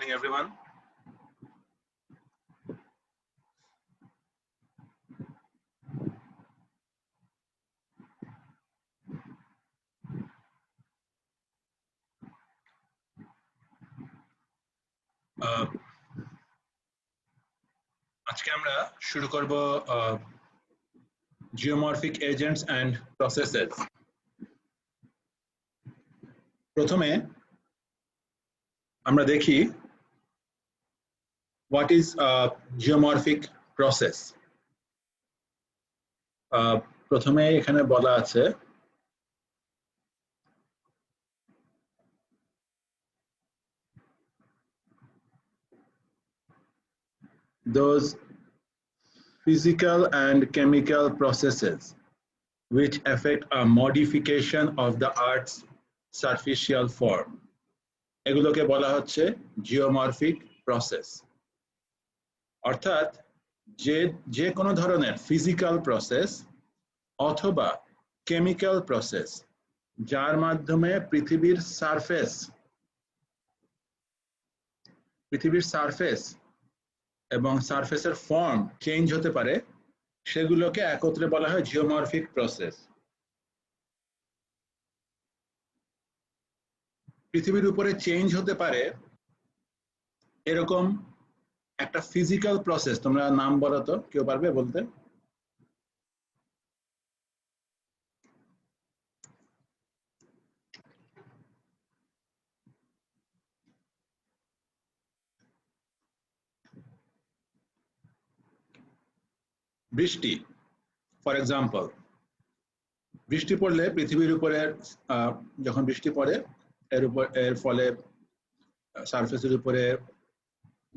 morning, everyone. আজকে আমরা শুরু করব জিওমরফিক এজেন্টস এন্ড প্রসেসেস। প্রথমে আমরা দেখি what is a geomorphic process. প্রথমে এখানে বলা আছে those physical and chemical processes which affect a modification of the Earth's superficial form. এগুলোকে বলা হচ্ছে জিওমরফিক প্রসেস। অর্থাৎ যে কোনো ধরনের ফিজিক্যাল প্রসেস অথবা কেমিক্যাল প্রসেস যার মাধ্যমে পৃথিবীর সারফেস এবং সারফেসের ফর্ম চেঞ্জ হতে পারে, সেগুলোকে একত্রে বলা হয় জিওমরফিক প্রসেস। পৃথিবীর উপরে চেঞ্জ হতে পারে এরকম একটা ফিজিক্যাল প্রসেস, তোমরা নাম বলো তো, কেউ পারবে বলতে? বৃষ্টি, ফর এক্সাম্পল, বৃষ্টি পড়লে পৃথিবীর উপরে যখন বৃষ্টি পড়ে এর ফলে সারফেসের উপরে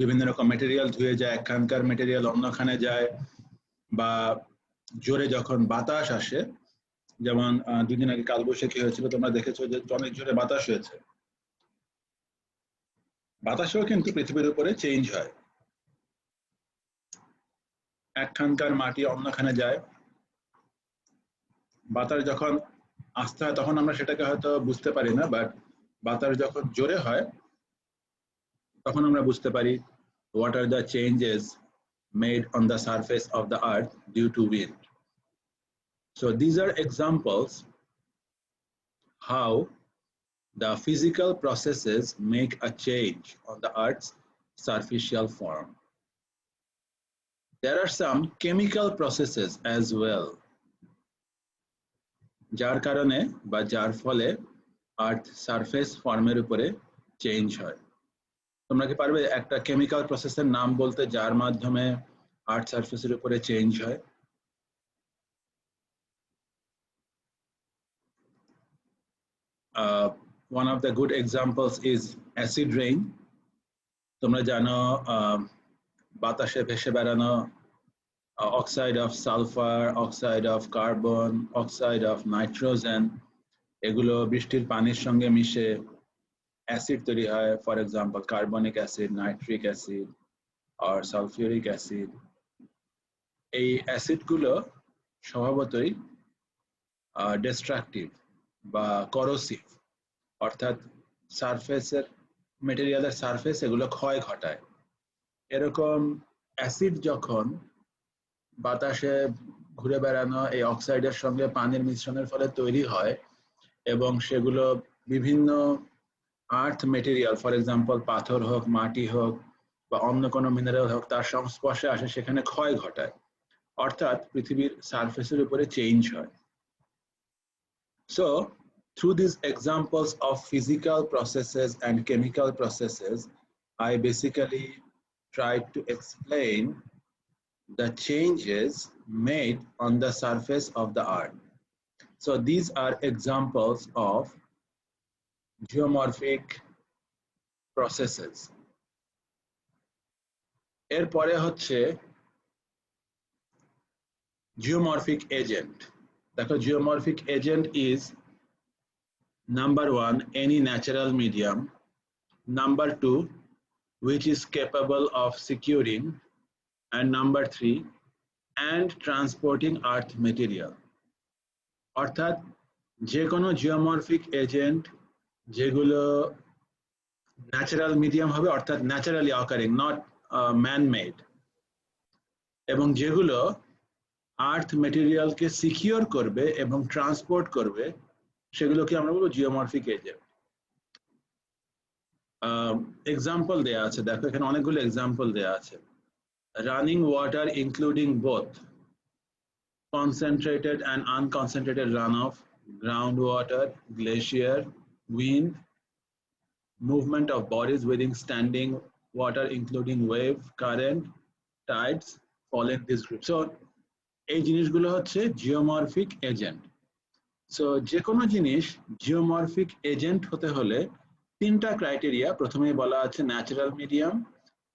বিভিন্ন রকম মেটেরিয়াল ধুয়ে যায়, একখানকার মেটেরিয়াল অন্যখানে যায়, বা জোরে যখন বাতাস আসে, যেমন দুদিন আগে কালবৈশাখী হয়েছিল, তোমরা দেখেছো যে অনেক জোরে বাতাস হয়েছে, বাতাসেও কিন্তু পৃথিবীর উপরে চেঞ্জ হয়, একখানকার মাটি অন্যখানে যায়, বাতাস যখন আসতে হয় তখন আমরা সেটাকে হয়তো বুঝতে পারি না, বাট বাতাস যখন জোরে হয় তখন আমরা বুঝতে পারি what are the changes made on the surface of the earth due to wind. So these are examples how the physical processes make a change on the earth's superficial form. There are some chemical processes as well, যার কারণে বা যার ফলে earth surface ফর্মের উপরে change হয়। তোমরা কি পারবে একটা কেমিক্যাল প্রসেসের নাম বলতে যার মাধ্যমে আর্থ সারফেসের উপরে চেঞ্জ হয়? One of the good examples is acid rain. তোমরা জানো বাতাসে ভেসে বেড়ানো oxide of sulphur, oxide of carbon, oxide of nitrogen, এগুলো বৃষ্টির পানির সঙ্গে মিশে অ্যাসিড তৈরি হয়, for example carbonic acid, nitric acid আর সালফিউরিক অ্যাসিড। এই অ্যাসিডগুলো স্বভাবতই ডিস্ট্রাকটিভ বা করোসিভ, অর্থাৎ সারফেসের মেটেরিয়ালের সারফেস এগুলো ক্ষয় ঘটায়। এরকম অ্যাসিড যখন বাতাসে ঘুরে বেড়ানো এই অক্সাইডের সঙ্গে পানির মিশ্রণের ফলে তৈরি হয় এবং সেগুলো বিভিন্ন আর্থ মেটেরিয়াল, ফর এক্সাম্পল পাথর হোক, মাটি হোক বা অন্য কোনো মিনারেল হোক, তার সংস্পর্শে আসে, সেখানে ক্ষয় ঘটায়, অর্থাৎ পৃথিবীর সারফেসের উপরে চেঞ্জ হয়। So through these examples of physical processes and chemical processes, I basically tried to explain the changes made on the surface of the earth. So these are examples of geomorphic processes. এরপরে হচ্ছে geomorphic agent. দেখো, geomorphic agent is number 1, any natural medium, number 2, which is capable of securing, and number 3, and transporting earth material. অর্থাৎ যে কোনো geomorphic agent যেগুলো natural medium হবে, অর্থাৎ naturally occurring, not man made, এবং যেগুলো আর্থ মেটেরিয়ালকে সিকিউর করবে এবং ট্রান্সপোর্ট করবে সেগুলোকে আমরা বলবো জিওমরফিক এজেন্ট। এক্সাম্পল দেয়া আছে, দেখো এখানে অনেকগুলো এক্সাম্পল দেয়া আছে। Running water including both concentrated and unconcentrated runoff, groundwater, glacier, wind, movement of bodies within standing water including wave, current, tides fall in this group. So এই জিনিসগুলো হচ্ছে জিওমরফিক এজেন্ট। সো যে কোনো জিনিস জিওমরফিক এজেন্ট হতে হলে তিনটা criteria প্রথমেই বলা আছে, natural medium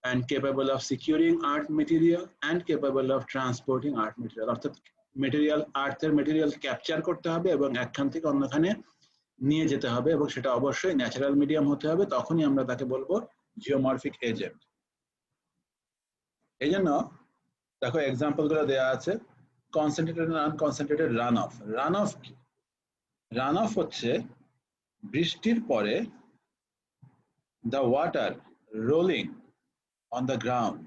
and capable of securing art material and capable of transporting art material, অর্থাৎ মেটেরিয়াল, আর্থের মেটেরিয়াল ক্যাপচার করতে হবে এবং একখান থেকে অন্যখানে নিয়ে যেতে হবে, এবং সেটা অবশ্যই ন্যাচারাল মিডিয়াম হতে হবে, তখনই আমরা তাকে বলবো জিওমরফিক এজেন্ট। এই জন্য দেখো এক্সাম্পল গুলো দেওয়া আছে, concentrated and unconcentrated run off. Run off কি? রান অফ হচ্ছে বৃষ্টির পরে the water rolling on the ground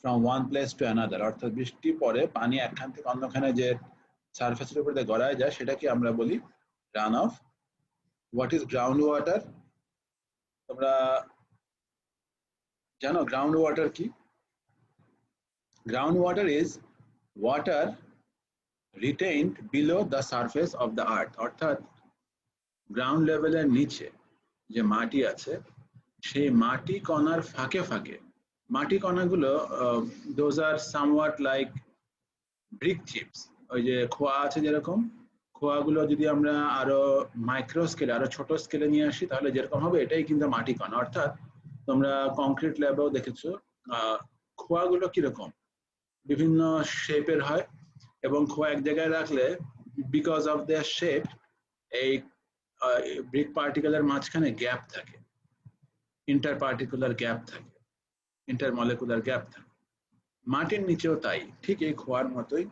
from one place to another, অর্থাৎ বৃষ্টি পরে পানি একখান থেকে অন্যখানে যে সারফেসের উপর দিয়ে গড়ায় যায় সেটাকে আমরা বলি run of. What is ground water? তোমরা জানো গ্রাউন্ড ওয়াটার কি? Ground water is water retained below the surface of the earth, অর্থাৎ গ্রাউন্ড লেভেলের নিচে যে মাটি আছে সেই মাটি কণার ফাঁকে ফাঁকে, মাটি কণাগুলো those are somewhat like brick chips, ওই যে খোয়া আছে যেরকম, খোয়াগুলো যদি আমরা আরো মাইক্রো স্কেলে, আরো ছোট স্কেলে নিয়ে আসি তাহলে যেরকম হবে এটাই কিন্তু মাটি কণা। অর্থাৎ তোমরা কংক্রিট ল্যাবেও দেখেছো খোয়াগুলো কিরকম বিভিন্ন শেপের হয়, এবং খোয়া এক জায়গায় রাখলে বিকজ অফ দেয়ার শেপ এই ব্রিক পার্টিকেলের মাঝখানে গ্যাপ থাকে, ইন্টার পার্টিকুলার গ্যাপ থাকে, ইন্টারমলিকুলার গ্যাপ থাকে। মাটির নিচেও তাই, ঠিক এই খোয়ার মতোই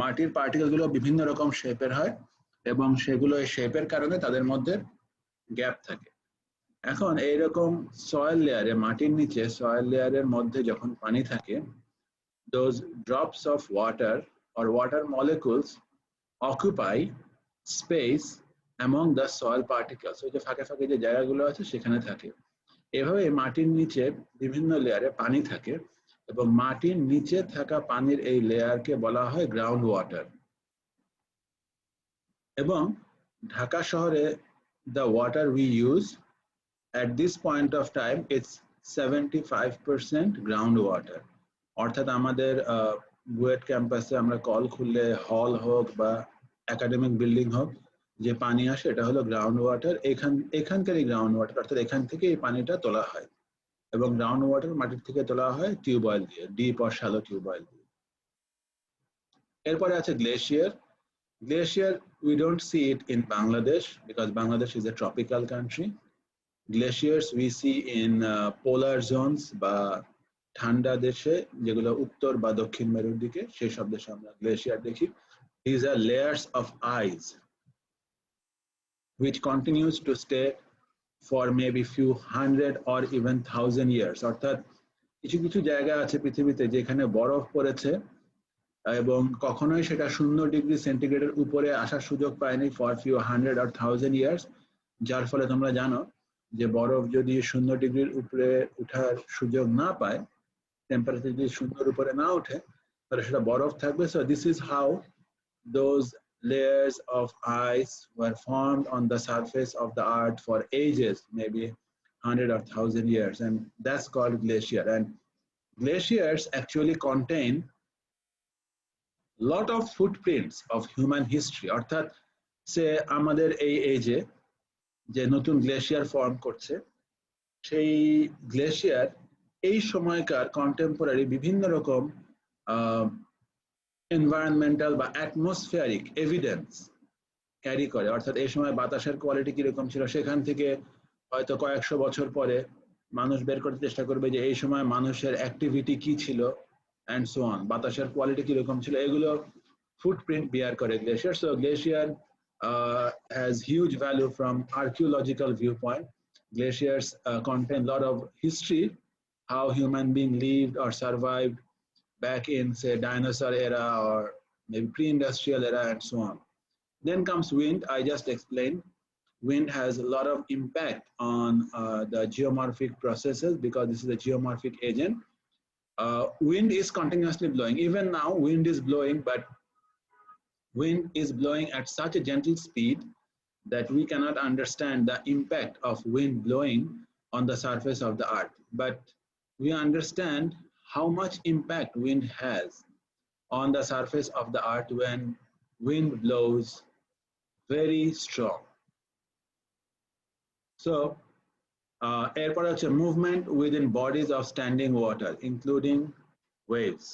মাটির পার্টিকেল গুলো বিভিন্ন রকম শেপের হয় এবং সেগুলো এই শেপের কারণে তাদের মধ্যে গ্যাপ থাকে। এখন এইরকম সয়েল লেয়ারে, মাটির নিচে সয়েল লেয়ারের মধ্যে যখন পানি থাকে, those drops of water or water molecules occupy space among the soil particles, ওই যে ফাঁকে ফাঁকে যে জায়গাগুলো আছে সেখানে থাকে। এভাবে মাটির নিচে বিভিন্ন লেয়ারে পানি থাকে এবং মাটির নিচে থাকা পানির এই লেয়ারকে বলা হয় গ্রাউন্ড ওয়াটার। এবং ঢাকা শহরে the water we use at this point of time it's 75% ground water, অর্থাৎ আমাদের বুয়েট ক্যাম্পাসে আমরা কল খুললে হল হোক বা একাডেমিক বিল্ডিং হোক, যে পানি আসে এটা হলো গ্রাউন্ড ওয়াটার। এখানকারই গ্রাউন্ড ওয়াটার, অর্থাৎ এখান থেকে এই পানিটা তোলা হয়, এবং গ্রাউন্ড ওয়াটার মাটির থেকে তোলা হয় টিউবওয়েল দিয়ে, ডিপ অর শ্যালো টিউবওয়েল দিয়ে। এরপরে আছে glacier. Glacier we don't see it in Bangladesh because Bangladesh is a tropical country. Glaciers we see in polar zones বা ঠান্ডা দেশে, যেগুলো উত্তর বা দক্ষিণ মেরুর দিকে, সেই সব দেশে আমরা গ্লেশিয়ার দেখি। These are layers of ice which continues to stay for maybe few hundred or even thousand years, অর্থাৎ কিছু কিছু জায়গা আছে পৃথিবীতে যেখানে বরফ পড়েছে এবং কখনোই সেটা 0 ডিগ্রি সেন্টিগ্রেডের উপরে আসার সুযোগ পায়নি for few hundred or thousand years, যার ফলে তোমরা জানো যে বরফ যদি 0 ডিগ্রির উপরে উঠার সুযোগ না পায়, টেম্পারেচার যদি 0-এর উপরে না ওঠে তাহলে সেটা বরফ থাকবে। So this is how those layers of ice were formed on the surface of the earth for ages, maybe 100 or 1000 years, and that's called glacier. And glaciers actually contain lot of footprints of human history, অর্থাৎ সে আমাদের এই এজে যে নতুন glacier form করছে, সেই glacier এই সময়কার কন্টেম্পোরারি বিভিন্ন রকম এনভায়রনমেন্টাল বা অ্যাটমসফিয়ারিক এভিডেন্স ক্যারি করে। অর্থাৎ এই সময় বাতাসের কোয়ালিটি কিরকম ছিল, সেখান থেকে হয়তো কয়েকশো বছর পরে মানুষ বের করতে চেষ্টা করবে যে এই সময় মানুষের অ্যাক্টিভিটি কি ছিল and so on, বাতাসের কোয়ালিটি কিরকম ছিল, এগুলো ফুটপ্রিন্ট বিয়ার করে glacier. So glacier has huge value from archaeological viewpoint, Glaciers contain a lot of history, how human being lived or survived back in, say, dinosaur era or maybe pre-industrial era and so on. Then comes wind. I just explained. Wind has a lot of impact on the geomorphic processes because this is a geomorphic agent. Wind is continuously blowing. Even now, wind is blowing, but wind is blowing at such a gentle speed that we cannot understand the impact of wind blowing on the surface of the earth. But we understand how much impact wind has on the surface of the earth when wind blows very strong. So, এরপরে হচ্ছে movement within bodies of standing water, including waves.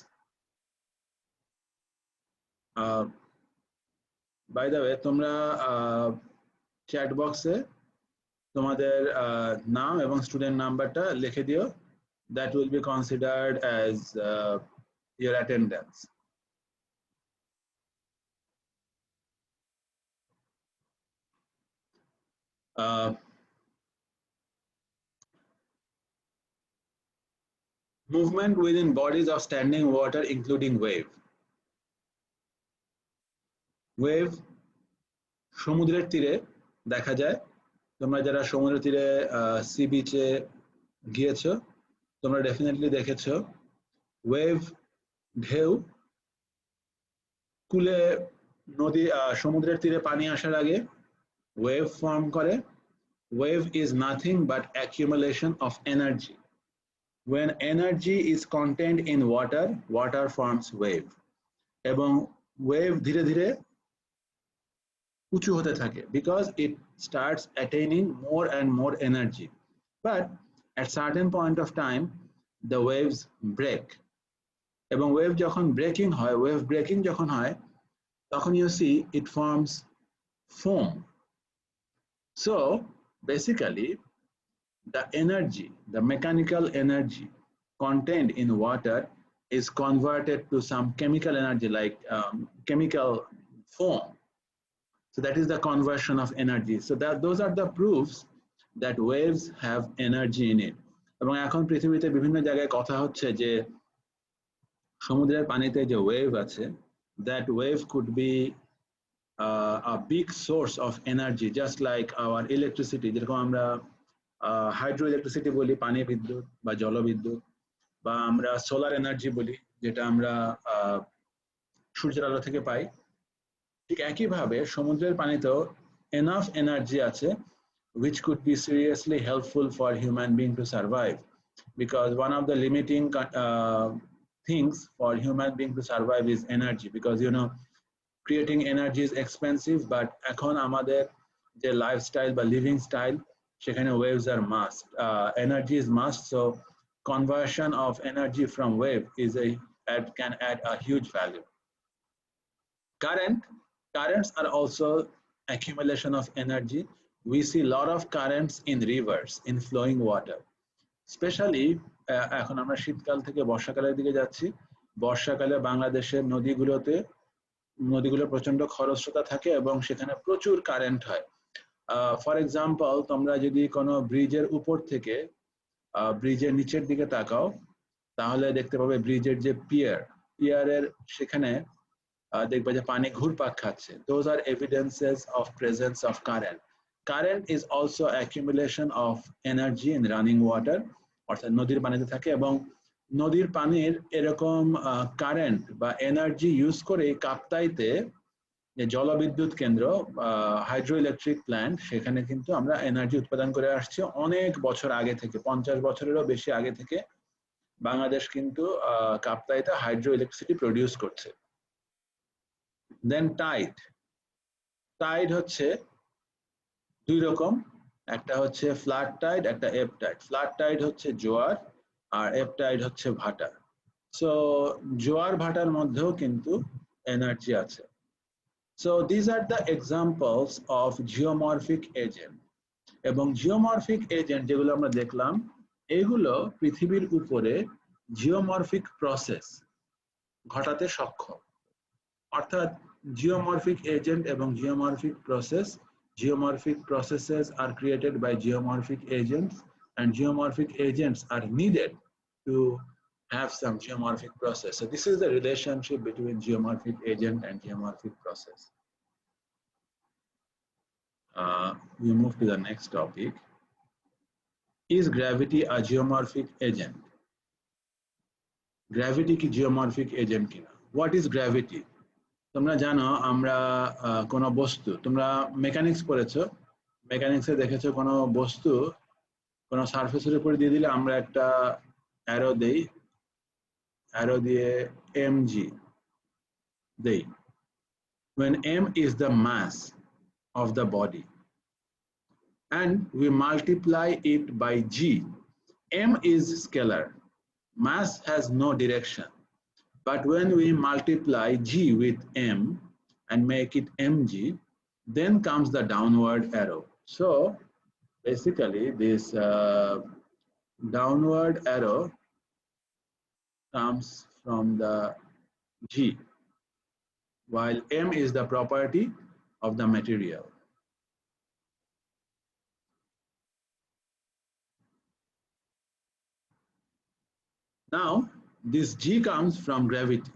By the way, তোমরা chat box-এ তোমাদের নাম এবং student নাম্বারটা লিখে দিও. That will be considered as your attendance. Movement within bodies of standing water, including wave. Wave সমুদ্রের তীরে দেখা যায়. তোমরা যারা সমুদ্রের তীরে সি বিচে গিয়েছো তোমরা ডেফিনেটলি দেখেছো ওয়েভ ঢেউ কুলে নদী সমুদ্রের তীরে পানি আসার আগে ওয়েভ ফর্ম করে. Wave is nothing but accumulation of energy. When energy is contained in water, water forms wave. এবং ওয়েভ ধীরে ধীরে উঁচু হতে থাকে because it starts attaining more and more energy. But at certain point of time, the waves break. এবং wave যখন breaking হয়, wave breaking যখন হয়, তখন you see it forms foam. So basically, the energy, the mechanical energy contained in water is converted to some chemical energy like chemical foam. So that is the conversion of energy. So those are the proofs that waves have energy in it. এবং এখন পৃথিবীতে বিভিন্ন জায়গায় কথা হচ্ছে যে সমুদ্রের পানিতে যে ওয়েভ আছে, that wave could be a big source of energy, just like our electricity. যেরকম আমরা হাইড্রো ইলেকট্রিসিটি বলি, পানি বিদ্যুৎ বা জলবিদ্যুৎ, বা আমরা সোলার এনার্জি বলি যেটা আমরা সূর্যের আলো থেকে পাই. ঠিক একইভাবে সমুদ্রের পানিতেও enough energy আছে which could be seriously helpful for human being to survive, because one of the limiting things for human being to survive is energy, because you know creating energy is expensive, but এখন আমাদের যে lifestyle বা living style সেখানে waves are must, energy is must, so conversion of energy from wave can add a huge value. Currents are also accumulation of energy. We see a lot of currents in rivers, in flowing water. Especially এখন আমরা শীতকাল থেকে বর্ষাকালের দিকে যাচ্ছি. বর্ষাকালে বাংলাদেশের নদীগুলো প্রচন্ড খরস্রোতা থাকে এবং সেখানে প্রচুর কারেন্ট হয়. ফর এক্সাম্পল, তোমরা যদি কোনো ব্রিজের উপর থেকে ব্রিজের নিচের দিকে তাকাও তাহলে দেখতে পাবে ব্রিজের যে পিয়ারের সেখানে দেখবে যে পানি ঘুরপাক খাচ্ছে. Those are evidences of presence of current. Current is also accumulation of energy in running water, অর্থাৎ নদীর পানিতে থাকে, এবং নদীর পানির এরকম কারেন্ট বা এনার্জি ইউজ করে কাপ্তাইতে যে জলবিদ্যুৎ কেন্দ্র, হাইড্রো ইলেকট্রিক প্ল্যান্ট, সেখানে কিন্তু আমরা এনার্জি উৎপাদন করে আসছি অনেক বছর আগে থেকে, 50 বছরেরও বেশি আগে থেকে বাংলাদেশ কিন্তু কাপ্তাইতে হাইড্রো ইলেকট্রিসিটি প্রডিউস করছে. দেন টাইড হচ্ছে দুই রকম, একটা হচ্ছে ফ্ল্যাট টাইড, একটা এপ টাইড. ফ্ল্যাট টাইড হচ্ছে জোয়ার আর এপ টাইড হচ্ছে ভাটা. সো জোয়ার ভাটার মধ্যেও কিন্তু এনার্জি আছে. So this are the examples of geomorphic agent. এবং জিওমরফিক এজেন্ট যেগুলো আমরা দেখলাম, এগুলো পৃথিবীর উপরে জিওমরফিক প্রসেস ঘটাতে সক্ষম. অর্থাৎ জিওমরফিক এজেন্ট এবং geomorphic process Geomorphic processes are created by geomorphic agents, and geomorphic agents are needed to have some geomorphic process. So this is the relationship between geomorphic agent and geomorphic process. We move to the next topic. Is gravity a geomorphic agent? Gravity কি geomorphic agent কিনা? What is gravity? তোমরা জানো আমরা কোনো বস্তু, তোমরা mechanics পড়েছো, মেকানিক্সে দেখেছো কোনো বস্তু কোনো সারফেসের উপর দিয়ে দিলে আমরা একটা অ্যারো দেই, অ্যারো দিয়ে mg দেই। When m is the mass of the body and we multiply it by g, m is scalar, mass has no direction, but when we multiply g with m and make it mg, then comes the downward arrow. So basically this downward arrow comes from the g, while m is the property of the material. Now this g comes from gravity.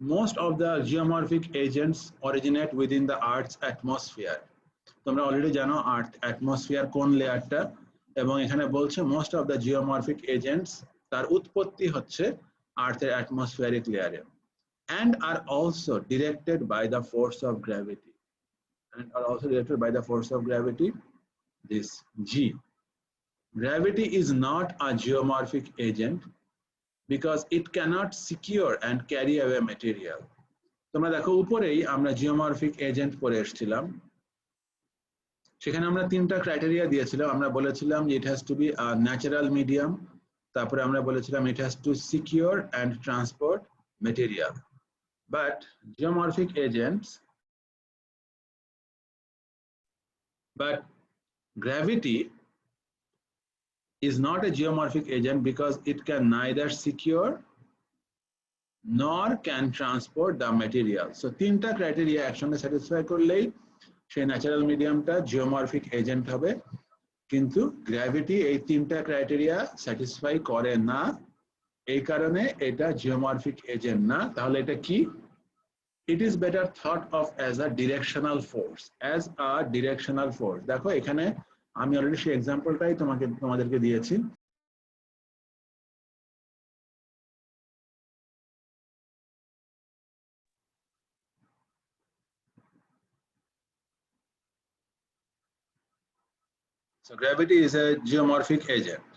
Most of the geomorphic agents originate within the Earth's atmosphere. তোমরা already জানো আর্থ atmosphere কোন লেয়ারটা, এবং এখানে বলছে most of the geomorphic agents তার উৎপত্তি হচ্ছে আর্থের অ্যাটমসফিয়ারিক লেয়ারে, and are also directed by the force of gravity, this g. Gravity is not a geomorphic agent because it cannot secure and carry away material. তোমরা দেখো উপরেই আমরা geomorphic agent পড়ে এসেছিলাম, সেখানে আমরা তিনটা ক্রাইটেরিয়া দিয়েছিলাম। আমরা বলেছিলাম যে it has to be a natural medium, তারপরে আমরা বলেছিলাম it has to secure and transport material. But geomorphic agents, but gravity is not a geomorphic agent because it can neither secure nor can transport the material. So তিনটা criteria একসঙ্গে satisfy করলেই সেই natural মিডিয়ামটা geomorphic agent হবে, কিন্তু gravity এই তিনটা criteria satisfy করে না, এই কারণে এটা জিওমরফিক এজেন্ট না। তাহলে এটা কি? It is better thought of as a directional force, দেখো এখানে আমি অলরেডি সেই এক্সাম্পলটাই তোমাদেরকে দিয়েছি। So gravity is a geomorphic agent.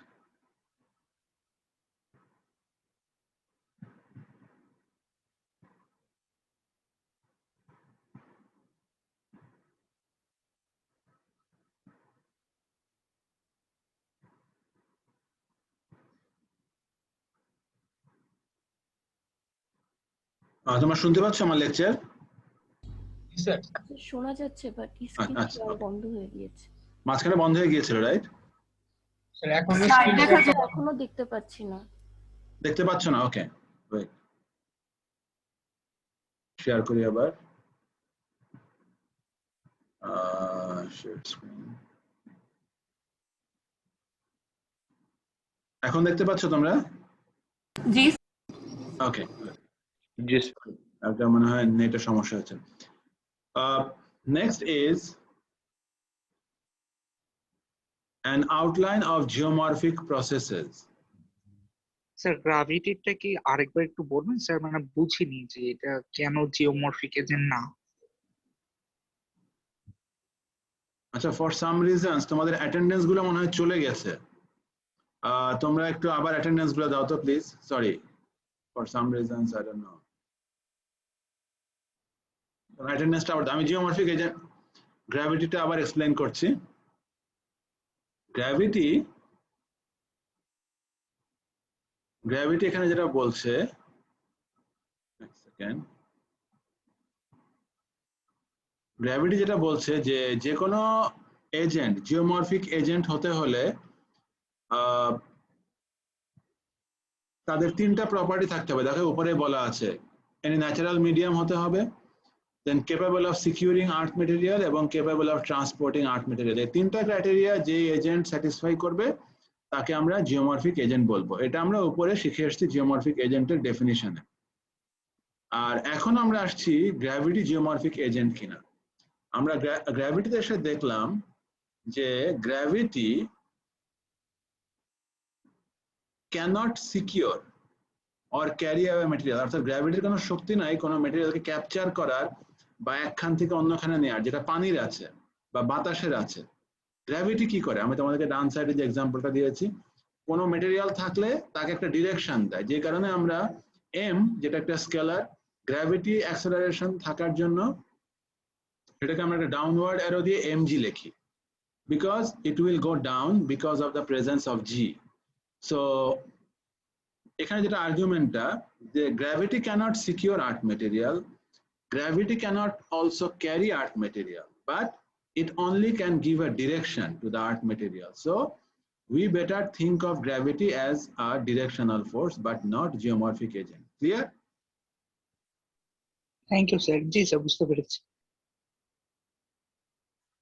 তোমরা শুনতে পাচ্ছ আমার লেকচার? শোনা যাচ্ছে, বাট স্ক্রিন বন্ধ হয়ে গিয়েছে। মাঝখানে বন্ধ হয়ে গিয়েছিল, রাইট? স্যার এখনো দেখতে পাচ্ছি না। দেখতে পাচ্ছ না? ওকে, ওয়েট, শেয়ার করি আবার। Share screen. এখন দেখতে পাচ্ছ তোমরা? জি। ওকে, জি স্যার। এটা মনে হয় নেটের সমস্যা হচ্ছে। Next is an outline of geomorphic processes. Sir গ্র্যাভিটিটা কি আরেকবার একটু বলবেন স্যার, মানে বুঝিনি যে এটা কেন জিওমরফিক এজেন্ট না। আচ্ছা, ফর সাম রিজনস তোমাদের অ্যাটেন্ডেন্স গুলো মনে হয় চলে গেছে, তোমরা একটু আবার অ্যাটেন্ডেন্স গুলো দাও তো please. Sorry, for some reasons I don't know, অ্যাটেন্ডেন্সটা আবার। আমি জিওমরফিক এজেন্ট গ্র্যাভিটিটা আবার এক্সপ্লেইন করছি। গ্র্যাভিটি এখানে যেটা বলছে, গ্র্যাভিটি যেটা বলছে যে কোনো এজেন্ট জিওমরফিক এজেন্ট হতে হলে তাদের তিনটা প্রপার্টি থাকতে হবে। দেখো উপরে বলা আছে, এনি ন্যাচারাল মিডিয়াম হতে হবে, then capable of securing earth material এবং capable of transporting earth material. এই তিনটা ক্রাইটেরিয়া যে এজেন্ট স্যাটিসফাই করবে তাকে আমরা জিওমরফিক এজেন্ট বলবো। এটা আমরা উপরে শিখে এসেছি জিওমরফিক এজেন্টের ডেফিনিশনে। আর এখন আমরা আসছি গ্র্যাভিটি জিওমরফিক এজেন্ট কিনা। আমরা গ্র্যাভিটিতে এসে দেখলাম যে gravity cannot secure or carry away material, অর্থাৎ গ্র্যাভিটির কোনো শক্তি নাই কোনো মেটেরিয়ালকে ক্যাপচার করার বা একখান থেকে অন্যখানে নেওয়ার, যেটা পানির আছে বা বাতাসের আছে। গ্র্যাভিটি কি করে? আমি তোমাদেরকে ডান সাইডে যে এক্সাম্পলটা দিয়েছি, কোনো মেটেরিয়াল থাকলে তাকে একটা ডিরেকশন দেয়, যে কারণে আমরা এম, যেটা একটা স্কেলার, গ্র্যাভিটি অ্যাক্সেলারেশন থাকার জন্য এটাকে আমরা একটা ডাউনওয়ার্ড অ্যারো দিয়ে mg লিখি, because it will go down because of the presence of G. So এখানে যেটা আর্গুমেন্টটা, যে gravity cannot secure earth material, gravity cannot also carry earth material, but it only can give a direction to the earth material. So we better think of gravity as a directional force but not geomorphic agent. Clear? Thank you sir. জি sir, বুঝতে পেরেছি।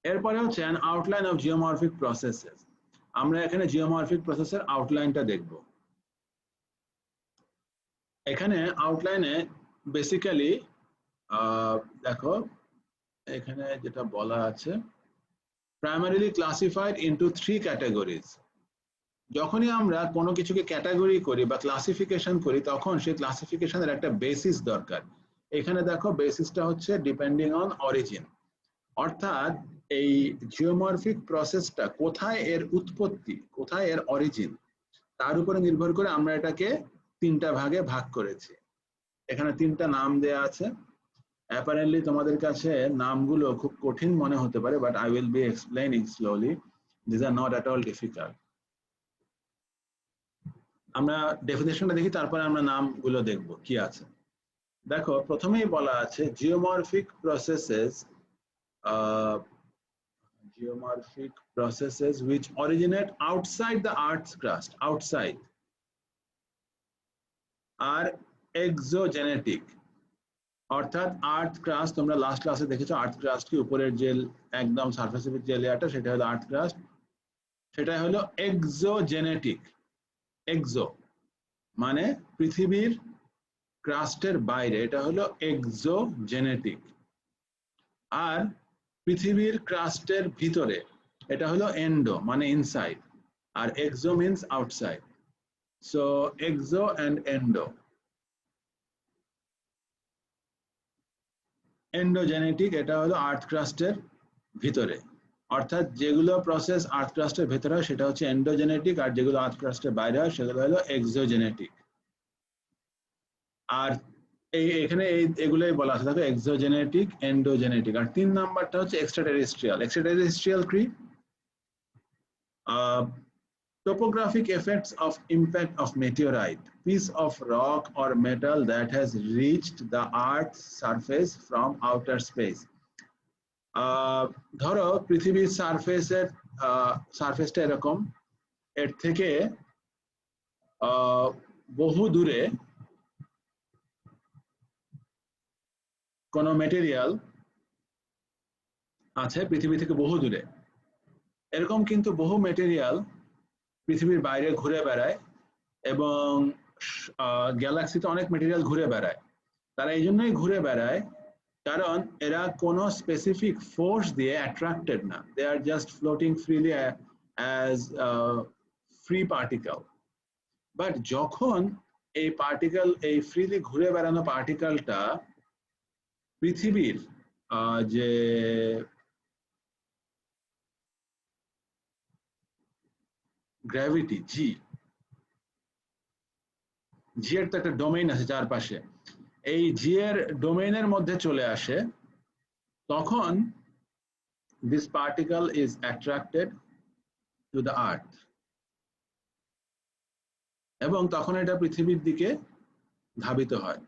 এরপরে হচ্ছে an outline of geomorphic processes. আমরা এখানে geomorphic processর আউটলাইনটা দেখব। এখানে আউটলাইনে basically দেখো এখানে যেটা বলা আছে, primarily classified into 3 categories. যখনই আমরা কোনো কিছুকে ক্যাটাগরি করি বা ক্লাসিফিকেশন করি তখন সেই ক্লাসিফিকেশনের একটা বেসিস দরকার। এখানে দেখো বেসিসটা হচ্ছে ডিপেন্ডিং অন অরিজিন, অর্থাৎ এই জিওমরফিক প্রসেসটা কোথায় এর উৎপত্তি, কোথায় এর অরিজিন, তার উপরে নির্ভর করে আমরা এটাকে 3টা ভাগে ভাগ করেছি। এখানে 3টা নাম দেয়া আছে। অ্যাপারেন্টলি তোমাদের কাছে নামগুলো খুব কঠিন মনে হতে পারে, but I will be explaining slowly, this are not at all difficult. আমরা ডেফিনেশনটা দেখি, তারপরে আমরা নামগুলো দেখব কি আছে। দেখো প্রথমেই বলা আছে geomorphic processes which originate outside the earth's crust, outside, are exogenetic, অর্থাৎ আর্থ ক্রাস্ট, তোমরা লাস্ট ক্লাসে দেখেছো আর্থ ক্রাস্ট কি, উপরের যে একদম সারফেসের যে লেয়ারটা সেটা হলো আর্থ ক্রাস্ট, সেটা হলো এক্সোজেনেটিক। এক্সো মানে পৃথিবীর ক্রাস্টের বাইরে, এটা হলো এক্সোজেনেটিক। আর পৃথিবীর ক্রাস্টের ভিতরে এটা হলো এন্ডো মানে ইনসাইড, আর exo means outside. So exo and endo. Endogenetic এটা হলো আর্থ ক্রাস্টের ভিতরে, অর্থাৎ যেগুলো প্রসেস আর্থ ক্রাস্টের ভেতরে হয় সেটা হচ্ছে এন্ডোজেনেটিক, আর যেগুলো আর্থ ক্রাস্টের বাইরে হয় সেগুলো হলো এক্সোজেনেটিক। আর এখানে এগুলোই বলা আছে, দেখো এক্সোজেনেটিক, এন্ডোজেনেটিক। আর 3 নাম্বারটা হচ্ছে এক্সট্রাটেরেস্ট্রিয়াল। এক্সট্রাটেরেস্ট্রিয়াল কি? Topographic effects of impact of meteorite, piece of rock or metal that has reached the Earth's surface from outer space. ধরো পৃথিবীর সারফেসটা এরকম, এর থেকে বহু দূরে কোনো মেটেরিয়াল আছে, পৃথিবী থেকে বহু দূরে। এরকম কিন্তু বহু মেটেরিয়াল পৃথিবীর বাইরে ঘুরে বেড়ায়, এবং গ্যালাক্সিতে অনেক মেটেরিয়াল ঘুরে বেড়ায়। তারা এই জন্যই ঘুরে বেড়ায় কারণ এরা কোনো স্পেসিফিক ফোর্স দিয়ে অ্যাট্রাক্টেড না, they are just floating freely as free particle. But যখন এই পার্টিকেল, এই ফ্রিলি ঘুরে বেড়ানো পার্টিকেলটা পৃথিবীর যে গ্র্যাভিটি, জি এর তো একটা ডোমেইন আছে চারপাশে, এই জি এর ডোমেইনের মধ্যে চলে আসে, তখন this particle is attracted to the earth, এবং তখন এটা পৃথিবীর দিকে ধাবিত হয়।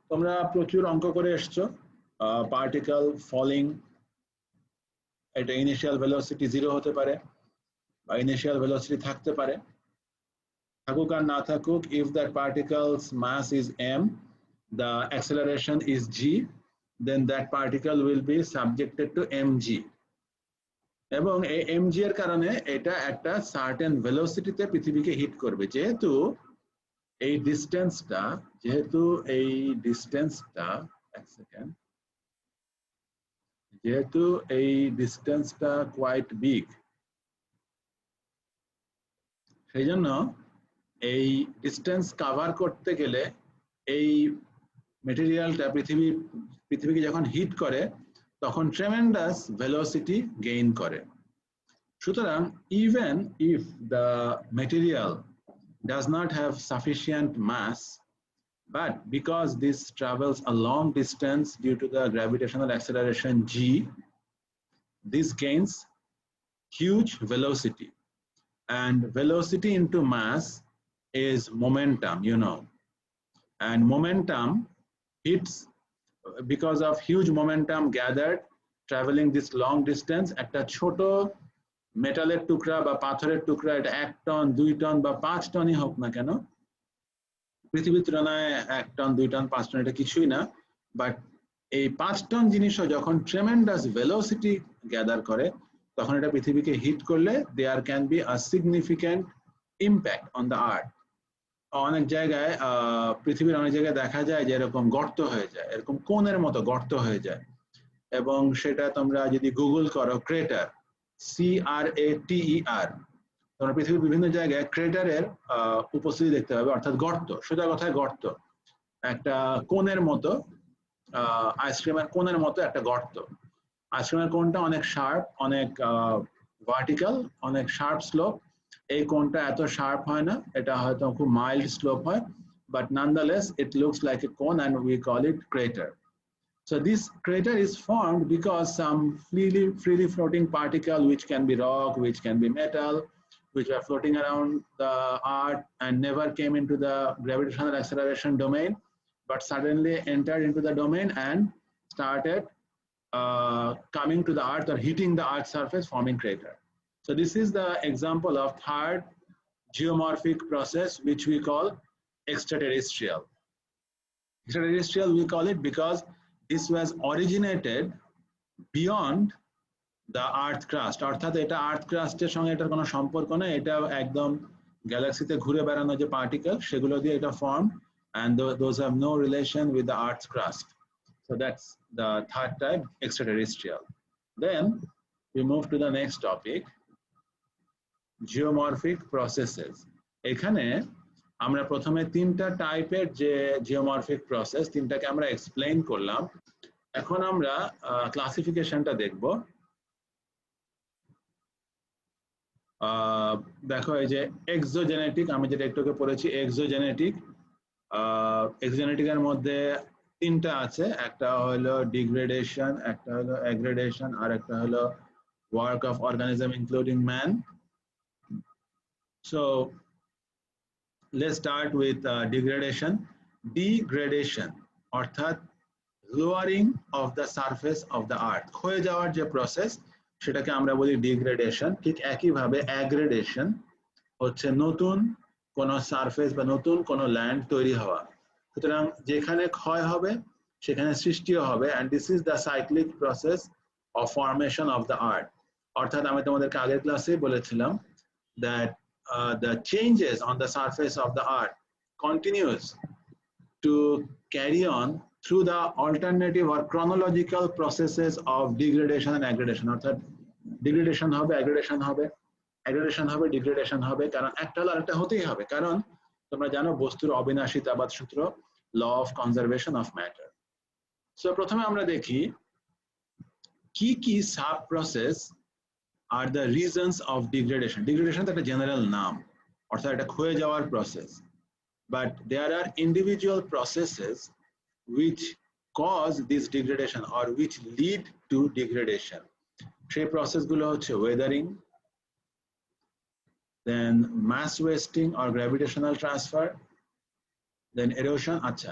তোমরা প্রচুর অঙ্ক করে এসছো, পার্টিকেল ফলিং, এটা ইনিশিয়াল ভেলোসিটি 0 হতে পারে বা ইনিশিয়াল ভেলোসিটি থাকতে পারে, থাকুক আর না থাকুক, if that particle's mass is m, the acceleration is g, then that particle will be subjected to mg এবং এই mg এর কারণে এটা একটা সার্টেন ভেলোসিটিতে পৃথিবীকে হিট করবে যেহেতু এই ডিসটেন্সটা এক সেকেন্ড যেহেতু এই ডিসটেন্সটা কোয়াইট বিগ সেই জন্য এই ডিসটেন্স কভার করতে গেলে এই মেটেরিয়ালটা পৃথিবীকে যখন হিট করে তখন ট্রেমেন্ডাস ভেলোসিটি গেইন করে সুতরাং even if the material does not have sufficient mass but because this travels a long distance due to the gravitational acceleration g this gains huge velocity and velocity into mass is momentum and momentum hits because of huge momentum gathered traveling this long distance একটা ছোট মেটালের টুকরা বা পাথরের টুকরা এটা 1 ton 2 ton বা 5 টনই হোক না কেন পৃথিবীর তুলনায় 1 টন 2 টন 5 টন এটা কিছুই না বাট এই 5 টন জিনিসও যখন ট্রেমেন্ডাস ভেলোসিটি গ্যাদার করে তখন এটা পৃথিবীকে হিট করলে there can be a significant impact on the earth অনেক জায়গায় পৃথিবীর অনেক জায়গায় দেখা যায় যে এরকম গর্ত হয়ে যায় এরকম কোণের মতো গর্ত হয়ে যায় এবং সেটা তোমরা যদি গুগল করো ক্রেটার CRATER তোমরা পৃথিবীর বিভিন্ন জায়গায় ক্রেটারের উপস্থিতি দেখতে পাবে অর্থাৎ গর্ত সোজা কথায় গর্ত একটা কোণের মতো আইসক্রিমের কোণের মতো একটা গর্ত আইসক্রিমের কোণটা অনেক শার্প অনেক ভার্টিক্যাল অনেক শার্প স্লোপ এই কোণটা এত শার্প হয় না এটা হয়তো খুব মাইল্ড স্লোপ হয় but nonetheless it looks like a cone and we call it crater. So this crater is formed because some freely floating particle which can be rock, which can be metal, which are floating around the earth and never came into the gravitational acceleration domain but suddenly entered into the domain and started coming to the earth or hitting the earth's surface forming crater. So this is the example of third geomorphic process which we call extraterrestrial. Extraterrestrial we call it because this was originated beyond the earth crust অর্থাৎ এটা আর্থ ক্রাস্টের সঙ্গে এটার কোনো সম্পর্ক নেই এটা একদম গ্যালাক্সিতে ঘুরে বেড়ানো যে পার্টিকেল সেগুলো দিয়ে এটা form and those have no relation with the earth's crust. So that's the third type extraterrestrial. Then we move to the next topic geomorphic processes. এখানে আমরা প্রথমে তিনটা টাইপের যে জিওমরফিক প্রসেস তিনটাকে আমরা এক্সপ্লেইন করলাম এখন আমরা ক্লাসিফিকেশনটা দেখব দেখো এই যে এক্সোজেনেটিক আমি যেটা একটু আগে পড়েছি এক্সোজেনেটিকের মধ্যে তিনটা আছে একটা হলো ডিগ্রেডেশন একটা হলো অ্যাগ্রেডেশন আর একটা হলো work of organism including man So let's start with degradation. Degradation অর্থাৎ lowering of the surface of the earth ক্ষয়ে যাওয়ার যে প্রসেস সেটাকে আমরা বলি ডিগ্রেডেশন ঠিক একইভাবে অ্যাগ্রেডেশন হচ্ছে নতুন কোন সারফেস বা নতুন কোন ল্যান্ড তৈরি হওয়া সুতরাং যেখানে ক্ষয় হবে সেখানে সৃষ্টিও হবে and this is the cyclic process of formation of the earth অর্থাৎ আমি তোমাদেরকে আগের ক্লাসে বলেছিলাম that the changes on the surface of the earth continues to carry on through the alternative or chronological processes of degradation and aggradation অর্থাৎ degradation হবে aggradation হবে aggradation হবে degradation হবে কারণ একটা হলো আরেকটা হতেই হবে কারণ তোমরা জানো বস্তুর অবিনাশিতাবাদ সূত্র law of conservation of matter so প্রথমে আমরা দেখি কি sub process are the reasons of degradation. Degradation is a general name, or a ক্ষয়ে যাওয়ার process. But there are individual processes which cause this degradation or which lead to degradation. সেই processগুলো হচ্ছে weathering, then mass wasting or gravitational transfer, then erosion. আচ্ছা,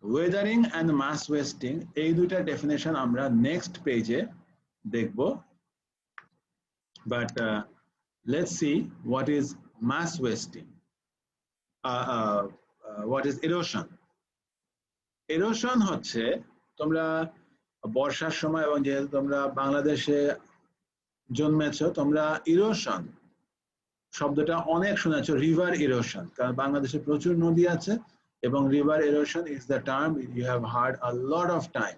weathering and mass wasting এই দুইটা definition আমরা next page এ দেখবো. But let's see what is mass wasting. What is erosion? Erosion হচ্ছে তোমরা বর্ষার সময় এবং যেহেতু তোমরা বাংলাদেশে জন্মেছো, তোমরা ইরোশন শব্দটা অনেক শুনেছো, রিভার ইরোশন, কারণ বাংলাদেশে প্রচুর নদী আছে এবং river erosion is the term you have heard a lot of time.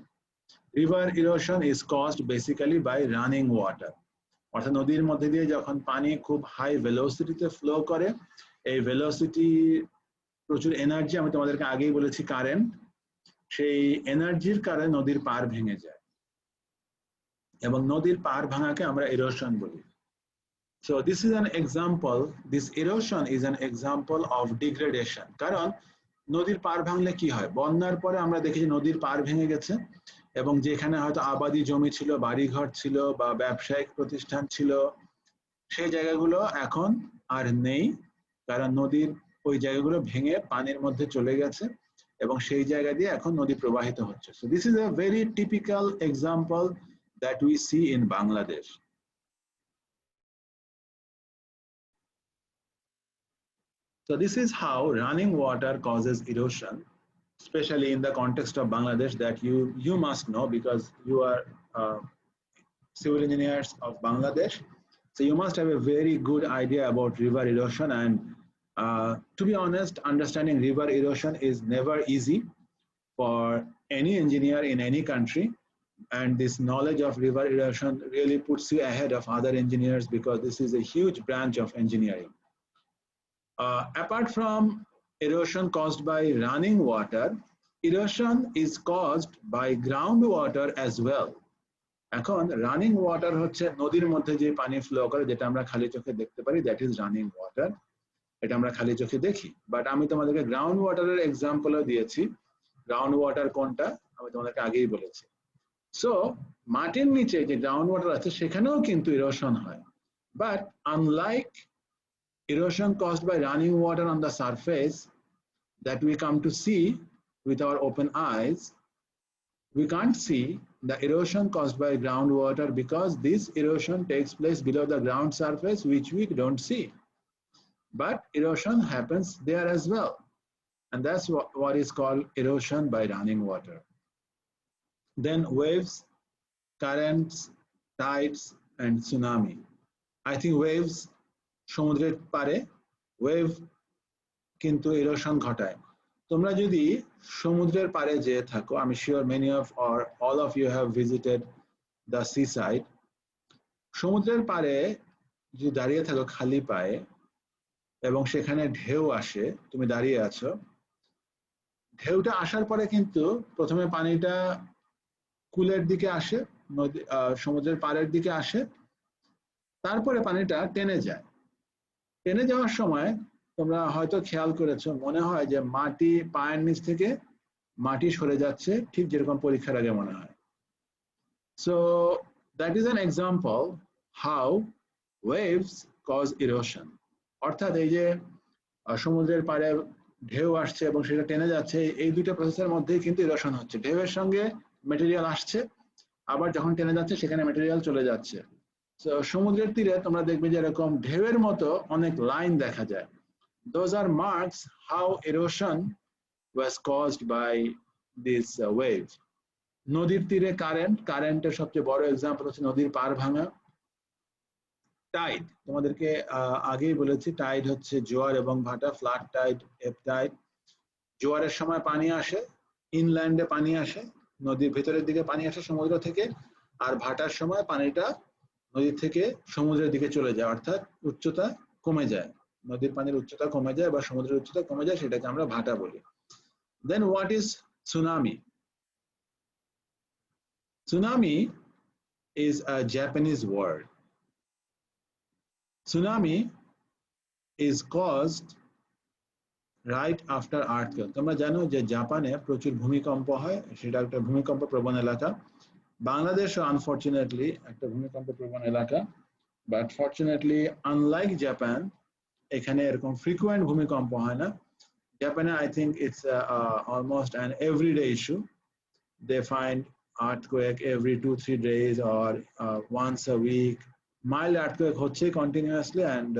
River erosion is caused basically by running water, অর্থাৎ নদীর মধ্যে দিয়ে যখন পানি খুব হাই ভেলোসিটিতে ফ্লো করে, এই ভেলোসিটি প্রচুর এনার্জি, আমি তোমাদেরকে আগেই বলেছি কারেন্ট, সেই এনার্জির কারণে নদীর পাড় ভেঙে যায় এবং নদীর পাড় ভাঙাকে আমরা ইরোশন বলি। So this is an example, this erosion is an example of degradation, কারণ নদীর পাড় ভাঙলে কি হয়, বন্যার পরে আমরা দেখি যে নদীর পাড় ভেঙে গেছে এবং যেখানে হয়তো আবাদি জমি ছিল, বাড়িঘর ছিল বা ব্যবসায়িক প্রতিষ্ঠান ছিল, সেই জায়গাগুলো এখন আর নেই, কারণ নদীর ওই জায়গাগুলো ভেঙে পানির মধ্যে চলে গেছে এবং সেই জায়গা দিয়ে এখন নদী প্রবাহিত হচ্ছে। So this is a very typical example that we see in Bangladesh. So this is how running water causes erosion, especially in the context of Bangladesh, that you must know because you are civil engineers of Bangladesh. So you must have a very good idea about river erosion, and to be honest, understanding river erosion is never easy for any engineer in any country, and this knowledge of river erosion really puts you ahead of other engineers because this is a huge branch of engineering. Apart from erosion caused by running water, erosion is caused by groundwater as well. এখন running water হচ্ছে নদীর মধ্যে যে পানি flow করে, যেটা আমরা খালি চোখে দেখতে পারি, দ্যাট ইজ রানিং ওয়াটার, এটা আমরা খালি চোখে দেখি। বাট আমি তোমাদেরকে গ্রাউন্ড ওয়াটারের এক্সাম্পলও দিয়েছি। গ্রাউন্ড ওয়াটার কোনটা আমি তোমাদেরকে আগেই বলেছি। সো মাটির নিচে যে গ্রাউন্ড ওয়াটার আছে সেখানেও কিন্তু ইরোশন হয়, but unlike erosion caused by running water on the surface that we come to see with our open eyes, we can't see the erosion caused by groundwater because this erosion takes place below the ground surface, which we don't see. But erosion happens there as well. And that's what is called erosion by running water. Then waves, currents, tides, and tsunami. I think waves, সমুদ্রের পারে wave কিন্তু erosion ঘটায়। তোমরা যদি সমুদ্রের পারে যেয়ে থাকো, আমি sure many of or all of you have visited the seaside, সমুদ্রের পারে যদি দাঁড়িয়ে থাকো খালি পায়ে এবং সেখানে ঢেউ আসে, তুমি দাঁড়িয়ে আছো, ঢেউটা আসার পরে কিন্তু প্রথমে পানিটা কুলের দিকে আসে, নদী সমুদ্রের পাড়ের দিকে আসে, তারপরে পানিটা টেনে যায়। টেনে যাওয়ার সময় তোমরা হয়তো খেয়াল করেছো, মনে হয় যে মাটি পায়ের নিচ থেকে মাটি সরে যাচ্ছে, ঠিক যেরকম পরীক্ষার আগে মনে হয়। So that is an example how waves cause erosion, অর্থাৎ এই যে সমুদ্রের পাড়ে ঢেউ আসছে এবং সেটা টেনে যাচ্ছে, এই দুইটা প্রসেসের মধ্যেই কিন্তু ইরোশন হচ্ছে। ঢেউয়ের সঙ্গে মেটেরিয়াল আসছে, আবার যখন টেনে যাচ্ছে সেখানে মেটেরিয়াল চলে যাচ্ছে। সমুদ্রের তীরে তোমরা দেখবে যে এরকম ঢেউয়ের মতো অনেক লাইন দেখা যায়। Those are marks how erosion was caused by this wave. নদীর তীরে কারেন্টের সবচেয়ে বড় এক্সাম্পল হচ্ছে নদীর পাড় ভাঙা। টাইড, তোমাদেরকে আগেই বলেছি, টাইড হচ্ছে জোয়ার এবং ভাটা, ফ্লাড টাইড, এপ টাইড। জোয়ারের সময় পানি আসে, ইনল্যান্ডে পানি আসে, নদীর ভেতরের দিকে পানি আসে সমুদ্র থেকে, আর ভাটার সময় পানিটা নদী থেকে সমুদ্রের দিকে চলে যায়, অর্থাৎ উচ্চতা কমে যায়, নদীর পানির উচ্চতা কমে যায় বা সমুদ্রের উচ্চতা কমে যায়, সেটাকে আমরা ভাটা বলি। Then what is tsunami? Tsunami is a Japanese word. Tsunami is caused right after earthquake. তোমরা জানো যে জাপানে প্রচুর ভূমিকম্প হয়, সেটা একটা ভূমিকম্প প্রবণ এলাকা। বাংলাদেশও আনফরচুনেটলি একটা ভূমিকম্প প্রবণ এলাকা, বাট ফরচুনেটলি আনলাইক জাপান, এখানে এরকম ফ্রিকুয়েন্ট ভূমিকম্প হয় না। জাপানে I think it's almost an everyday issue. They find earthquake every 2-3 days or once a week. Mild earthquake হচ্ছে continuously, and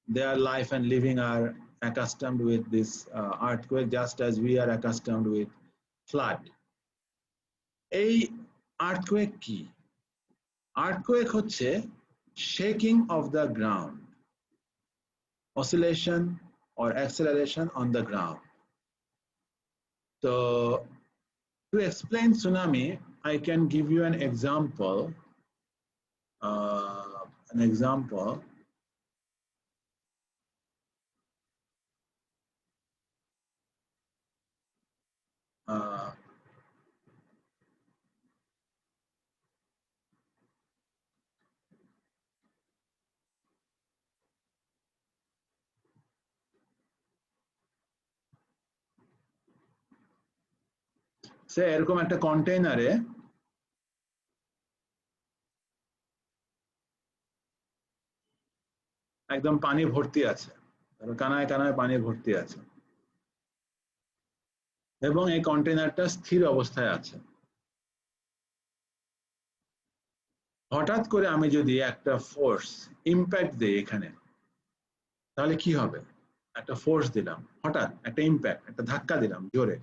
their life and living are accustomed with this earthquake, just as we are accustomed with flood. এই earthquake কি? Earthquake হচ্ছে shaking of the ground, oscillation or acceleration on the ground. So to explain tsunami, I can give you an example. সে এরকম একটা কন্টেইনারে একদম পানি ভর্তি আছে, কানায় কানায় পানি ভর্তি আছে, এবং এই কন্টেইনারটা স্থির অবস্থায় আছে। হঠাৎ করে আমি যদি একটা ফোর্স ইম্প্যাক্ট দিই এখানে, তাহলে কি হবে? একটা ফোর্স দিলাম, হঠাৎ একটা ইম্প্যাক্ট, একটা ধাক্কা দিলাম জোরে,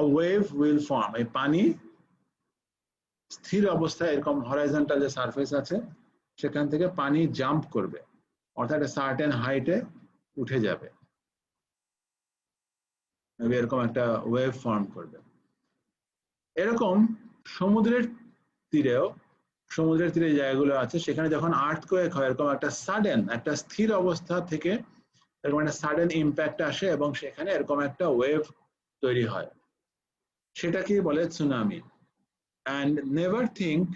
a wave will form, এই পানি স্থির অবস্থায় এরকম হরাইজন্টাল যে সারফেস আছে সেখান থেকে পানি জাম্প করবে, অর্থাৎ একটা সার্টেন হাইটে উঠে যাবে, এরকম একটা ওয়েভ ফর্ম করবে। এরকম সমুদ্রের তীরেও, সমুদ্রের তীরে জায়গাগুলো আছে সেখানে যখন আর্থকুয়েক হয়, এরকম একটা সাডেন, একটা স্থির অবস্থা থেকে এরকম একটা সাডেন ইম্প্যাক্ট আসে এবং সেখানে এরকম একটা ওয়েভ তৈরি হয়, সেটাকেই বলে সুনামি। And never think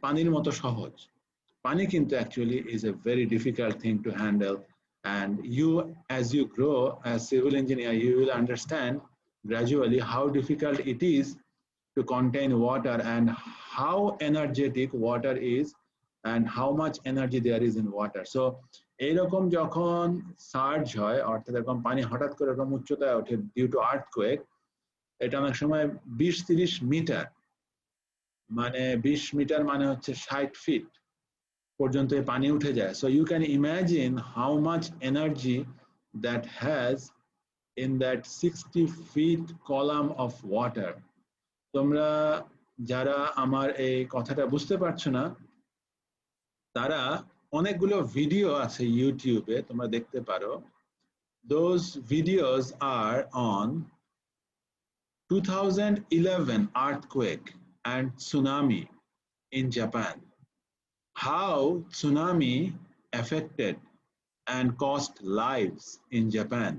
পানির মতো সহজ। পানি কিন্তু actually is a very difficult thing to handle, and you, as you grow as civil engineer, you will understand gradually how difficult it is to contain water and how energetic water is and how much energy there is in water. So এইরকম যখন surge হয়, অর্থাৎ এরকম পানি হঠাৎ করে এরকম উচ্চতায় ওঠে ডিউ টু আর্থকুয়েক, এটা অনেক সময় 20-30 মিটার, মানে 20 মিটার মানে হচ্ছে 60 ফিট পর্যন্ত এই পানি উঠে যায়। So you can imagine how much energy that has in that 60 feet column of water. তোমরা যারা আমার এই কথাটা বুঝতে পারছো না, তারা অনেকগুলো ভিডিও আছে ইউটিউবে, তোমরা দেখতে পারো। Those videos are on 2011 earthquake and tsunami in Japan. How tsunami affected and cost lives in Japan.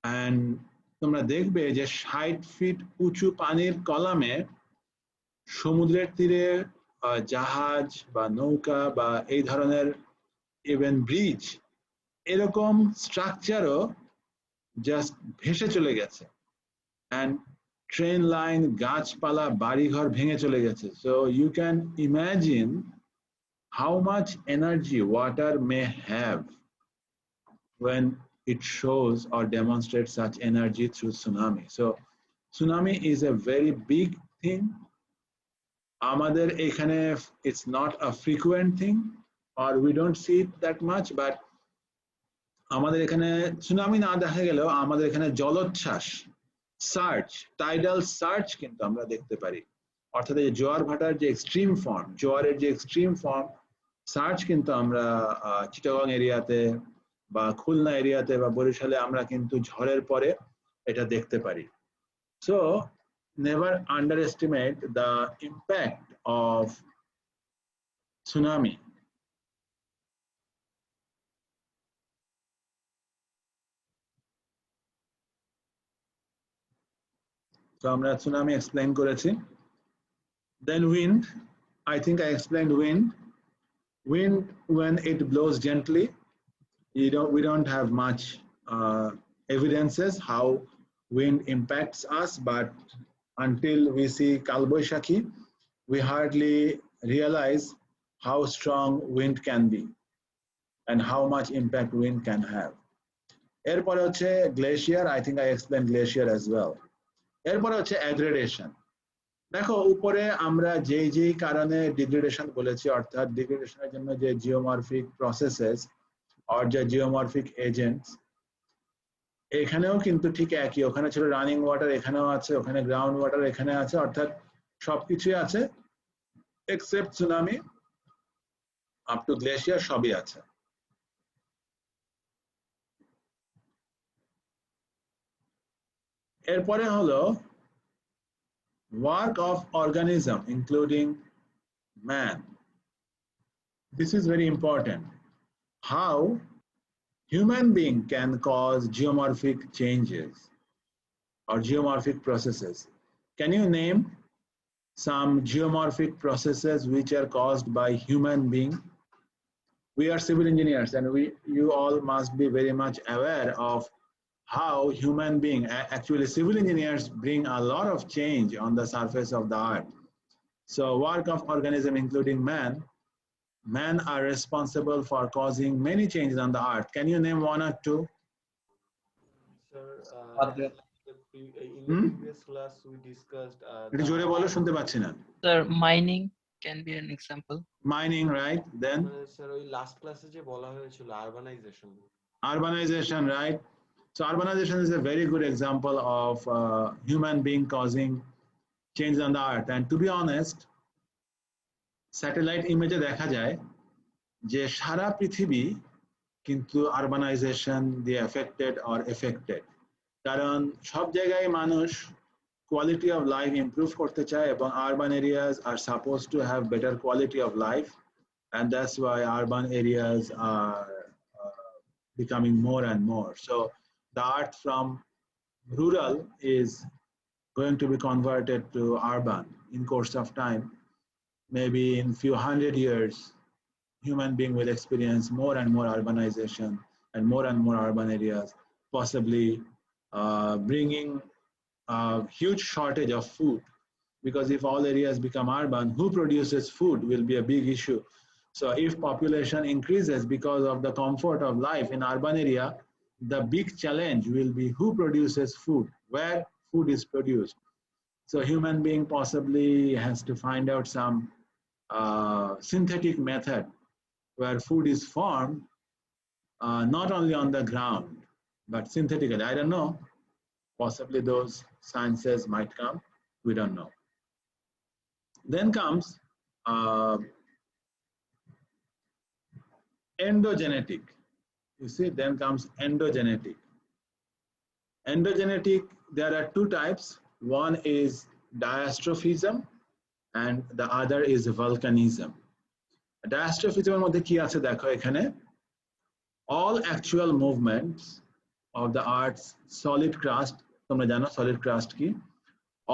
And তোমরা দেখবে যে 60 ফিট উঁচু পানির কলামে সমুদ্রের তীরে জাহাজ বা নৌকা বা এই ধরনের ইভেন ব্রিজ, এরকম স্ট্রাকচারও জাস্ট ভেসে চলে গেছে, and train line, গাছপালা, বাড়িঘর ভেঙে চলে গেছে। So you can imagine how much energy water may have when it shows or demonstrates such energy through tsunami. So tsunami is a very big thing. আমাদের এখানে it's not a frequent thing or we don't see it that much, but আমাদের এখানে tsunami না দেখা গেলেও আমাদের এখানে জলোচ্ছ্বাস, সার্চ, টাইডাল সার্চ কিন্তু আমরা দেখতে পারি, অর্থাৎ এই জোয়ার ভাটার যে এক্সট্রিম ফর্ম, জোয়ারের যে এক্সট্রিম ফর্ম সার্চ কিন্তু আমরা চিটাগং এরিয়াতে বা খুলনা এরিয়াতে বা বরিশালে আমরা কিন্তু ঝড়ের পরে এটা দেখতে পারি। So never under estimate the impact of tsunami. তো আমরা সুনামি এক্সপ্লেইন করেছি। Then wind, I think I explained wind. Wind, when it blows gently, we don't have much evidences how wind impacts us, but until we see Kalboishaki, we hardly realize how strong wind can be and how much impact wind can have. এরপরে হচ্ছে glacier, I think I explained glacier as well. এরপরে হচ্ছে aggradation. দেখো উপরে আমরা যেই কারণে degradation বলেছি, অর্থাৎ ডিগ্রেডেশনের জন্য যে geomorphic processes or the geomorphic agents, এখানেও কিন্তু ঠিক একই, ওখানে ছিল রানিং ওয়াটার, এখানেও আছে, ওখানে গ্রাউন্ড ওয়াটার এখানে আছে, অর্থাৎ সবকিছুই আছে except tsunami, up to glacier সবই আছে। এরপরে হলো work of organism including man. This is very important. How human being can cause geomorphic changes or geomorphic processes. Can you name some geomorphic processes which are caused by human being? We are civil engineers and you all must be very much aware of how human being, actually civil engineers bring a lot of change on the surface of the earth. So work of organism including man are responsible for causing many changes on the earth. Can you name one or two? Sir, in the previous class we discussed একটু জোরে বলো, শুনতে পাচ্ছি না। Sir, mining can be an example. Mining, right? Then sir ওই last ক্লাসে যে বলা হয়েছিল urbanization. Urbanization, right? So urbanization is a very good example of human being causing change on the earth. And to be honest, satellite ইমেজে দেখা যায় যে সারা পৃথিবী কিন্তু আরবানাইজেশন দিয়ে এফেক্টেড, কারণ সব জায়গায় মানুষ কোয়ালিটি অফ লাইফ ইমপ্রুভ করতে চায় এবং urban areas are suppose to have better quality of life, and that's why urban areas are becoming more and more. So the earth from rural is going to be converted to urban in course of time. Maybe in few hundred years, human being will experience more and more urbanization and more urban areas, possibly bringing a huge shortage of food, because if all areas become urban, who produces food will be a big issue. So if population increases because of the comfort of life in urban area, the big challenge will be who produces food, where food is produced. So human being possibly has to find out some synthetic method where food is formed, not only on the ground, but synthetically. I don't know. Possibly those sciences might come. We don't know. Then comes endogenetic. You see, then comes endogenetic. Endogenetic, there are two types. One is diastrophism and the other is volcanism. Diastrophism এর মধ্যে কি আছে দেখো এখানে, all actual movements of the earth's solid crust, তোমরা জানো solid crust কি,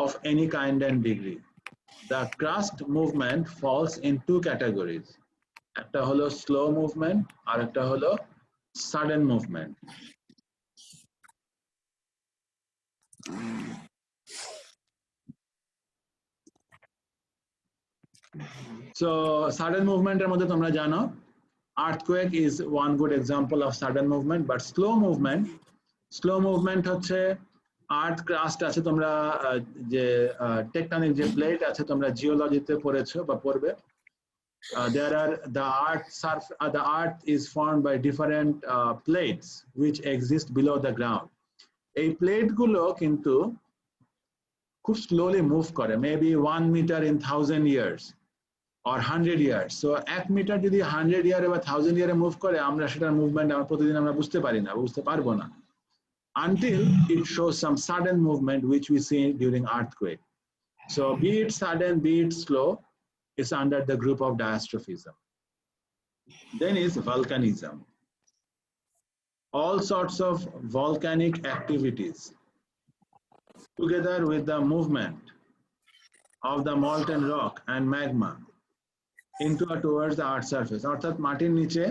of any kind and degree. The crust movement falls in two categories. একটা হলো slow movement আর একটা হলো sudden movement. So sudden movement এর মধ্যে তোমরা জানো earthquake is one good example of sudden movement, but slow movement হচ্ছে আর্থ ক্রাস্ট আছে, তোমরা যে টেকটনিক যে প্লেট আছে তোমরা জিওলজিতে পড়েছো বা পড়বে, there are the earth is formed by different plates which exist below the ground. এই প্লেট গুলো কিন্তু খুব স্লোলি মুভ করে, maybe 1 metre in 1000 years or 100 years. So 1 metre যদি 100 ইয়ারে বা 1000 ইয়ারে মুভ করে, আমরা সেটার মুভমেন্ট আমরা প্রতিদিন আমরা বুঝতে পারি না, বুঝতে পারবো না, until it shows some sudden movement which we see during earthquake. So be it sudden, be it slow, it's under the group of diastrophism. Then is volcanism. All sorts of volcanic activities together with the movement of the molten rock and magma into or towards the earth's surface. অর্থাৎ মাটির নিচে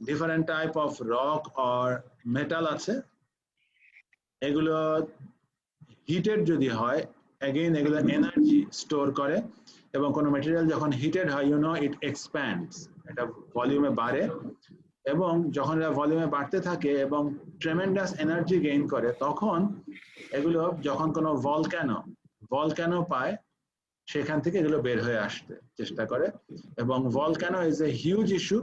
different type of rock or metal আছে, এগুলো heated যদি হয়, again এগুলো energy store করে এবং কোনো ম্যাটেরিয়াল যখন হিটেড হয়, you know, it expands, এটা ভলিউমে বাড়ে এবং যখন এটা ভলিউমে বাড়তে থাকে এবং ট্রেমেন্ডাস এনার্জি গেইন করে, তখন এগুলো যখন কোনো ভলক্যানো পায় সেখান থেকে এগুলো বের হয়ে আসতে চেষ্টা করে। এবং volcano is a huge issue.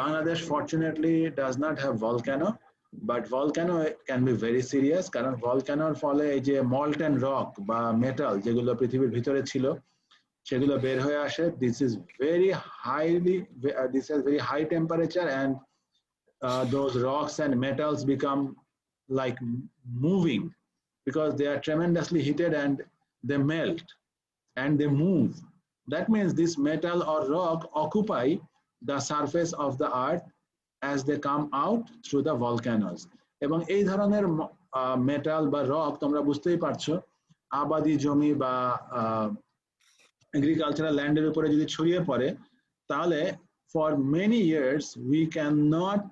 Bangladesh fortunately does not have volcano, But volcano can be very serious কারণ volcanoর ফলে এই যে molten rock বা metal যেগুলো পৃথিবীর ভিতরে ছিল সেগুলো বের হয়ে আসে. This is very highly, this has very high temperature, and those rocks and metals become like moving because they are tremendously heated and they melt and they move. That means this metal or rock occupy the surface of the earth as they come out through the volcanoes. এবং এই ধরনের metal বা rock তোমরা বুঝতেই পারছো আবাদি জমি বা এগ্রিকালচারাল ল্যান্ডের উপরে যদি ছড়িয়ে পড়ে তাহলে for many years we cannot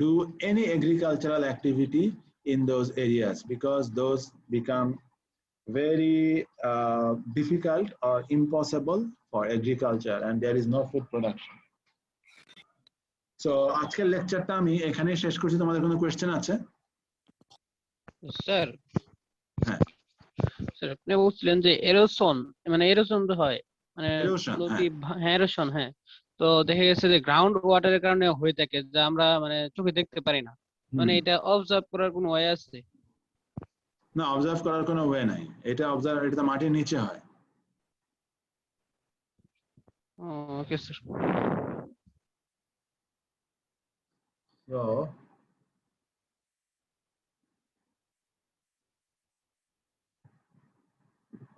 do any agricultural activity in those areas because those become very difficult or impossible for agriculture and there is no food production. So আজকের লেকচারটা আমি এখানেই শেষ করছি. তোমাদের কোনো কোশ্চেন আছে? স্যার হ্যাঁ স্যার আপনি বলছিলেন যে এরোশন মানে এরোশন তো হয় মানে Erosion, নদী হ্যাঁ এরোশন হ্যাঁ তো দেখা গেছে যে গ্রাউন্ড ওয়াটারের কারণে হয়ে থাকে যা আমরা মানে চোখে দেখতে পারি না মানে এটা অবজার্ভ করার কোনো ওয়ে আছে? না, অবজার্ভ করার কোনো ওয়ে নাই. এটা অবজার্ভ, এটা তো মাটির নিচে হয়. Okay sir. So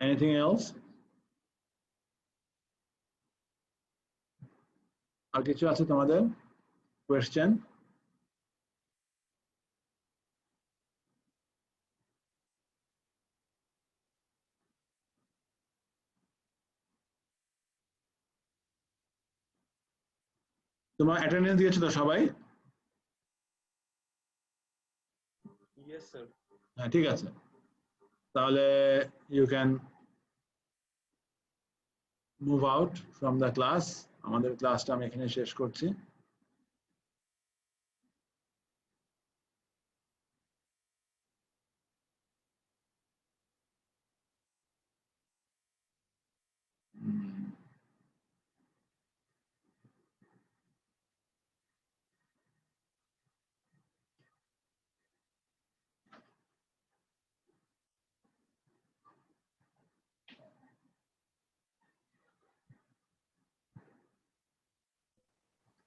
anything else? আর কিছু আছে তোমাদের কোয়েশ্চেন? তোমার অ্যাটেন্ডেন্স দিয়েছো তো সবাই? Yes, sir. হ্যাঁ ঠিক আছে, তাহলে you can move out from the class. আমাদের ক্লাসটা আমি এখানে শেষ করছি.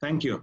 Thank you.